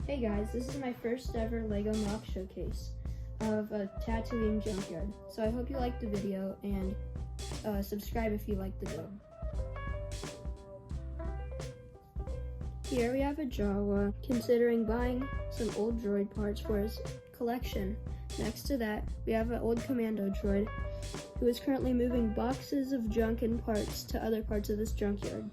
Hey guys, this is my first ever LEGO MOC showcase of a Tatooine Junkyard. So I hope you liked the video and subscribe if you like the build. Here we have a Jawa considering buying some old droid parts for his collection. Next to that, we have an old commando droid who is currently moving boxes of junk and parts to other parts of this junkyard.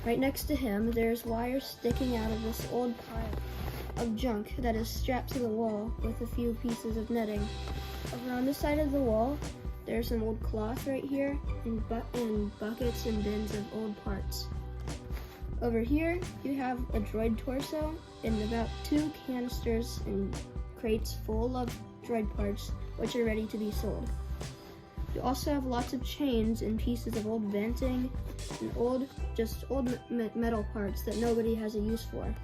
Right next to him, there's wires sticking out of this old pile of junk that is strapped to the wall with a few pieces of netting. Over on this side of the wall, there's some old cloth right here and buckets and bins of old parts. Over here, you have a droid torso and about 2 canisters and crates full of droid parts, which are ready to be sold. You also have lots of chains and pieces of old venting and old metal parts that nobody has a use for.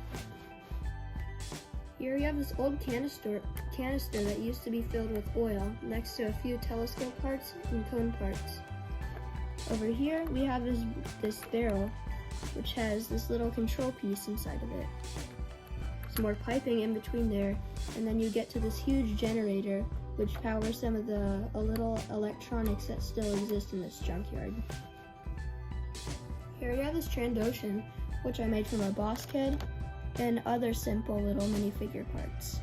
Here we have this old canister that used to be filled with oil next to a few telescope parts and cone parts. Over here we have this barrel which has this little control piece inside of it. Some more piping in between there, and then you get to this huge generator which powers some of the little electronics that still exist in this junkyard. Here we have this Trandoshan, which I made from a boss kid, and other simple little minifigure parts.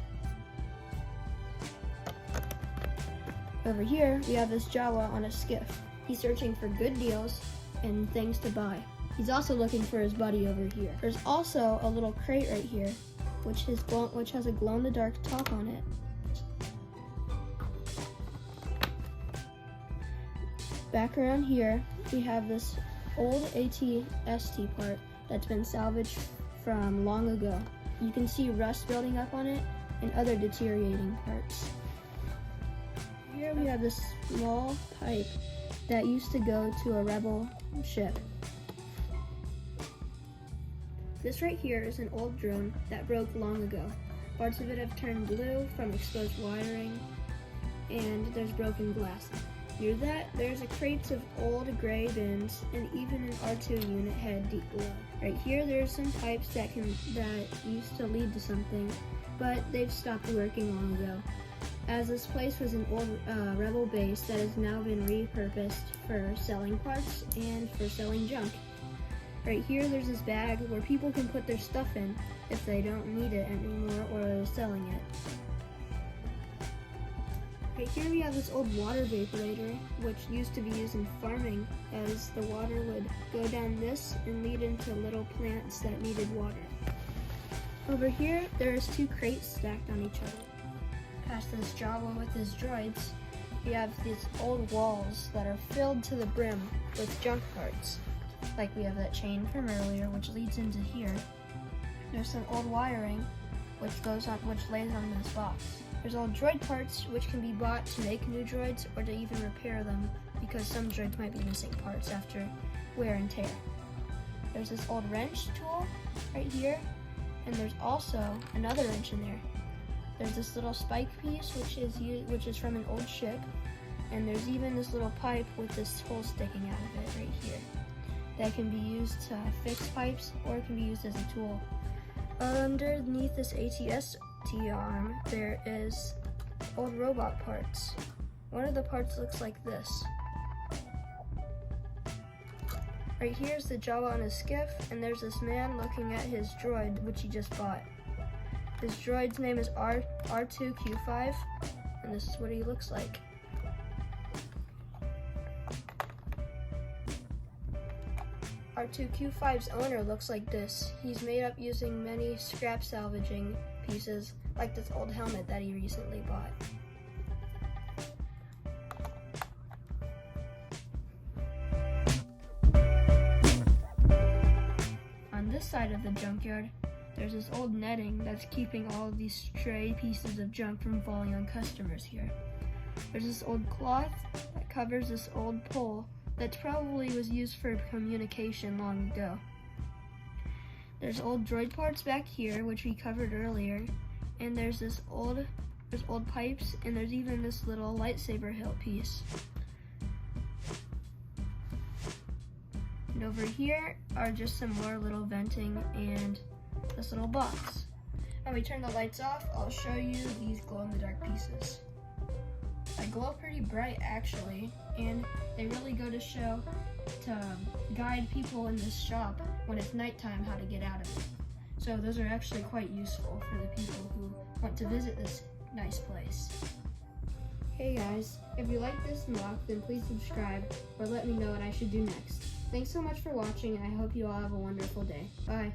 Over here, we have this Jawa on a skiff. He's searching for good deals and things to buy. He's also looking for his buddy over here. There's also a little crate right here, which has a glow-in-the-dark top on it. Back around here, we have this old AT-ST part that's been salvaged from long ago. You can see rust building up on it and other deteriorating parts. Here we have this small pipe that used to go to a rebel ship. This right here is an old drone that broke long ago. Parts of it have turned blue from exposed wiring, and there's broken glass. Near that, there's a crates of old gray bins and even an R2 unit head deep below. Right here, there's some pipes that used to lead to something, but they've stopped working long ago, as this place was an old rebel base that has now been repurposed for selling parts and for selling junk. Right here, there's this bag where people can put their stuff in if they don't need it anymore or they're selling it. Right here we have this old water vaporator, which used to be used in farming, as the water would go down this and lead into little plants that needed water. Over here, there's 2 crates stacked on each other. Past this Jawa with his droids, we have these old walls that are filled to the brim with junk parts. Like we have that chain from earlier, which leads into here. There's some old wiring, which lays on this box. There's old droid parts which can be bought to make new droids or to even repair them, because some droids might be missing parts after wear and tear. There's this old wrench tool right here, and there's also another wrench in there. There's this little spike piece which is from an old ship, and there's even this little pipe with this hole sticking out of it right here that can be used to fix pipes or it can be used as a tool. Underneath this AT-ST arm, there is old robot parts. One of the parts looks like this. Right here is the Jawa on a skiff, and there's this man looking at his droid, which he just bought. His droid's name is R2Q5, and this is what he looks like. R2Q5's owner looks like this. He's made up using many scrap salvaging pieces, like this old helmet that he recently bought. On this side of the junkyard, there's this old netting that's keeping all of these stray pieces of junk from falling on customers here. There's this old cloth that covers this old pole that probably was used for communication long ago. There's old droid parts back here, which we covered earlier, and there's old pipes, and there's even this little lightsaber hilt piece. And over here are just some more little venting and this little box. When we turn the lights off, I'll show you these glow-in-the-dark pieces. They glow pretty bright actually, and they really go to show to guide people in this shop when it's nighttime how to get out of it. So those are actually quite useful for the people who want to visit this nice place. Hey guys, if you like this MOC, then please subscribe or let me know what I should do next. Thanks so much for watching, and I hope you all have a wonderful day. Bye.